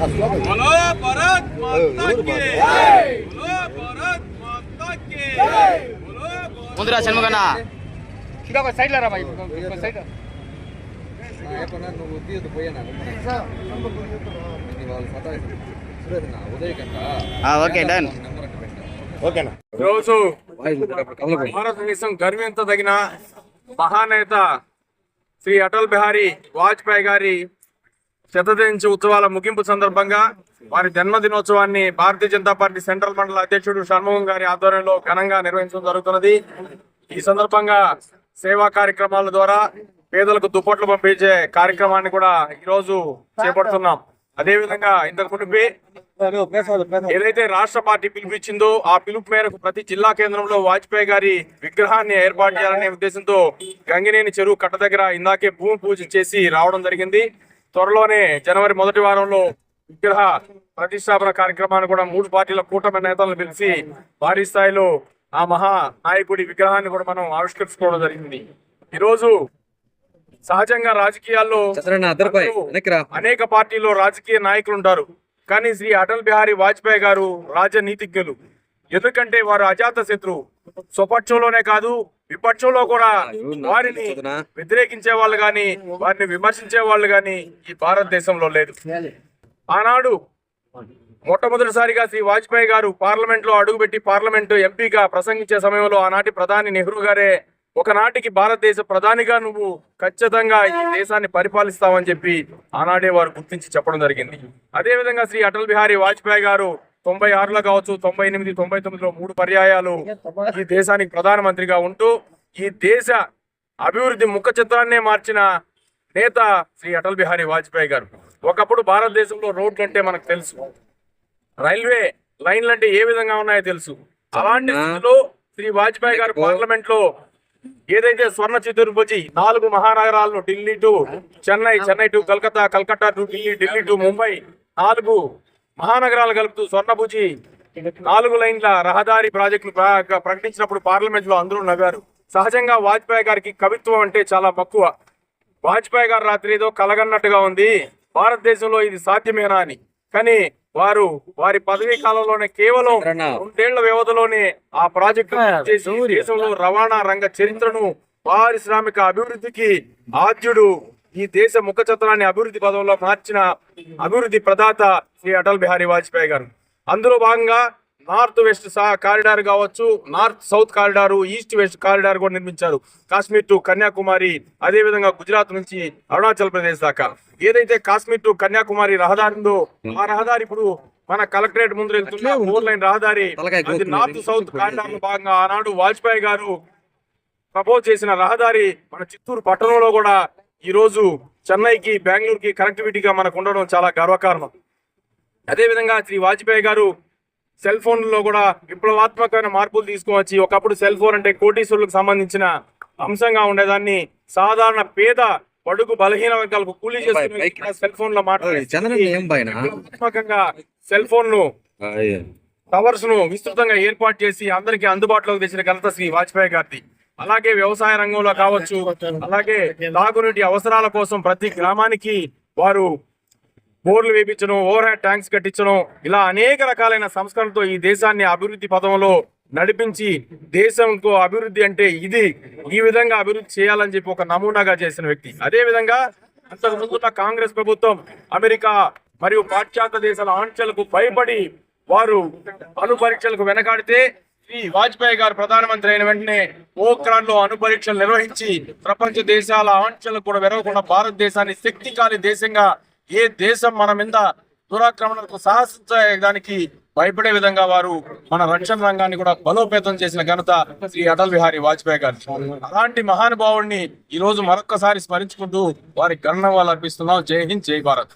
बोलो भारत माता की जय, बोलो भारत माता की जय, बोलो ముందురా షణ్ముగన్న సైడ్ లేరా బాయ్ సైడ్ నువ్వు తీయదు పోయాను వాళ్ళు సతాయిస్తారు ఉదయ్ కంట ఓకే డన్ ఓకేనా. రోజు భారతదేశం గర్వించదగిన మహానేత శ్రీ అటల్ బిహారీ వాజ్పేయి గారి శతదించి ఉత్సవాల ముగింపు సందర్భంగా వారి జన్మదినోత్సవాన్ని భారతీయ జనతా పార్టీ సెంట్రల్ మండల అధ్యక్షుడు షణ్ముగం గారి ఆధ్వర్యంలో ఘనంగా నిర్వహించడం జరుగుతున్నది. ఈ సందర్భంగా సేవా కార్యక్రమాల ద్వారా పేదలకు దుప్పట్లు పంపించే కార్యక్రమాన్ని కూడా ఈ రోజు చేపడుతున్నాం. అదే విధంగా ఇంతకు మునిపే ఏదైతే రాష్ట్ర పార్టీ పిలుపునిచ్చిందో ఆ పిలుపు మేరకు ప్రతి జిల్లా కేంద్రంలో వాజ్పేయి గారి విగ్రహాన్ని ఏర్పాటు చేయాలనే ఉద్దేశంతో గంగినేని చెరువు కట్ట దగ్గర ఇందాకే భూమి పూజ చేసి రావడం జరిగింది. త్వరలోనే జనవరి మొదటి వారంలో విగ్రహ ప్రతిష్టాపన కార్యక్రమాన్ని కూడా 3 పార్టీల కూటమి నేతలను పిలిచి భారీ స్థాయిలో ఆ మహా నాయకుడి విగ్రహాన్ని కూడా మనం ఆవిష్కరించుకోవడం జరిగింది. ఈరోజు సహజంగా రాజకీయాల్లో అనేక పార్టీలో రాజకీయ నాయకులు ఉంటారు. కానీ శ్రీ అటల్ బిహారీ వాజ్పేయి గారు రాజనీతిజ్ఞులు. ఎందుకంటే వారు అజాత శత్రువు. స్వపక్షంలోనే కాదు విపక్షంలో కూడా వారిని వ్యతిరేకించే వాళ్ళు గాని వారిని విమర్శించే వాళ్ళు గాని ఈ భారతదేశంలో లేదు. ఆనాడు మొట్టమొదటిసారిగా శ్రీ వాజ్పేయి గారు పార్లమెంట్ లో అడుగుపెట్టి పార్లమెంటు ఎంపీగా ప్రసంగించే సమయంలో ఆనాటి ప్రధాని నెహ్రూ గారే ఒకనాటికి భారతదేశ ప్రధానిగా నువ్వు ఖచ్చితంగా ఈ దేశాన్ని పరిపాలిస్తావని చెప్పి ఆనాడే వారు గుర్తించి చెప్పడం జరిగింది. అదేవిధంగా శ్రీ అటల్ బిహారీ వాజ్పేయి గారు 96లో కావచ్చు, 98, 99లో 3 పర్యాయాలు ఈ దేశానికి ప్రధానమంత్రిగా ఉంటూ ఈ దేశ అభివృద్ధి ముఖ చిత్రాన్నే మార్చిన నేత శ్రీ అటల్ బిహారీ వాజ్పేయి గారు. ఒకప్పుడు భారతదేశంలో రోడ్లు అంటే మనకు తెలుసు, రైల్వే లైన్లు అంటే ఏ విధంగా ఉన్నాయో తెలుసు. అలాంటి స్థితిలో శ్రీ వాజ్పేయి గారు పార్లమెంట్ లో ఏదైతే స్వర్ణ చతుర్భుజి 4 మహానగరాలను Delhi to Chennai, Chennai to Calcutta, Calcutta to Delhi, Delhi to Mumbai 4 మహానగరాలు కలుపుతూ స్వర్ణభుజి 4 లైన్ల రహదారి ప్రాజెక్టులు ప్రకటించినప్పుడు పార్లమెంట్ లో అందరూ నవ్వారు. సహజంగా వాజ్పేయి గారికి కవిత్వం అంటే చాలా మక్కువ. వాజ్పేయి గారు రాత్రి ఏదో కలగన్నట్టుగా ఉంది, భారతదేశంలో ఇది సాధ్యమేనా అని. కానీ వారు వారి పదవీ కాలంలోనే కేవలం 2 ఏళ్ల వ్యవధిలోనే ఆ ప్రాజెక్టు చేసి దేశంలో రవాణా రంగ చరిత్రను పారిశ్రామిక అభివృద్ధికి ఆద్యుడు, ఈ దేశ ముఖ చిత్రాన్ని అభివృద్ధి పదంలో మార్చిన అభివృద్ధి ప్రదాత శ్రీ అటల్ బిహారీ వాజ్పేయి గారు. అందులో భాగంగా నార్త్ వెస్ట్ కారిడార్ కావచ్చు, north south corridor, east west corridor కూడా నిర్మించారు. కాశ్మీర్ టు కన్యాకుమారి, అదే విధంగా గుజరాత్ నుంచి అరుణాచల్ ప్రదేశ్ దాకా ఏదైతే కాశ్మీర్ టు కన్యాకుమారి రహదారి ఉందో ఆ రహదారి ఇప్పుడు మన కలెక్టరేట్ ముందు వెళ్తున్న 4 లైన్ రహదారి. అది నార్త్ సౌత్ కారిడార్ లో భాగంగా ఆనాడు వాజ్పేయి గారు ప్రపోజ్ చేసిన రహదారి మన చిత్తూరు పట్టణంలో కూడా ఈ రోజు చెన్నైకి, బెంగళూరుకి కనెక్టివిటీగా మనకు ఉండడం చాలా గర్వకారణం. అదేవిధంగా శ్రీ వాజ్పేయి గారు సెల్ ఫోన్లో కూడా విప్లవాత్మకమైన మార్పులు తీసుకువచ్చి, ఒకప్పుడు సెల్ ఫోన్ అంటే కోటీశ్వరులకు సంబంధించిన అంశంగా ఉండేదాన్ని సాధారణ పేద బడుగు బలహీన వర్గాలకు కూలీ చేసుకునే సెల్ ఫోన్ లో మాట్లాడుతున్నా సెల్ ఫోన్ ను టవర్స్ ను విస్తృతంగా ఏర్పాటు చేసి అందరికీ అందుబాటులోకి తెచ్చిన ఘనత శ్రీ వాజ్పేయి గారిది. అలాగే వ్యవసాయ రంగంలో కావచ్చు, అలాగే తాగునీటి అవసరాల కోసం ప్రతి గ్రామానికి వారు బోర్లు వేయించడం, ఓవర్ హెడ్ ట్యాంక్స్ కట్టించడం, ఇలా అనేక రకాలైన సంస్కరణలతో ఈ దేశాన్ని అభివృద్ధి పదంలో నడిపించి దేశంకు అభివృద్ధి అంటే ఇది, ఈ విధంగా అభివృద్ధి చేయాలని చెప్పి ఒక నమూనాగా చేసిన వ్యక్తి. అదే విధంగా అంతకు ముందున్న కాంగ్రెస్ ప్రభుత్వం అమెరికా మరియు పాశ్చాత్య దేశాల ఆంక్షలకు భయపడి వారు అణు పరీక్షలకు వెనకాడితే శ్రీ వాజ్పేయి గారు ప్రధానమంత్రి అయిన వెంటనే పోఖ్రాన్ లో అణు పరీక్షలు నిర్వహించి ప్రపంచ దేశాల ఆంక్షలకు కూడా వెరవకుండా భారతదేశాన్ని శక్తిశాలి దేశంగా, ఏ దేశం మన మీద దురాక్రమణకు సాహసించడానికి భయపడే విధంగా వారు మన రక్షణ రంగాన్ని కూడా బలోపేతం చేసిన ఘనత శ్రీ అటల్ బిహారీ వాజ్పేయి గారు. అలాంటి మహానుభావుడిని ఈ రోజు మరొక్కసారి స్మరించుకుంటూ వారికి ఘనవాళులు అర్పిస్తున్నాం. జై హింద్, జై భారత్.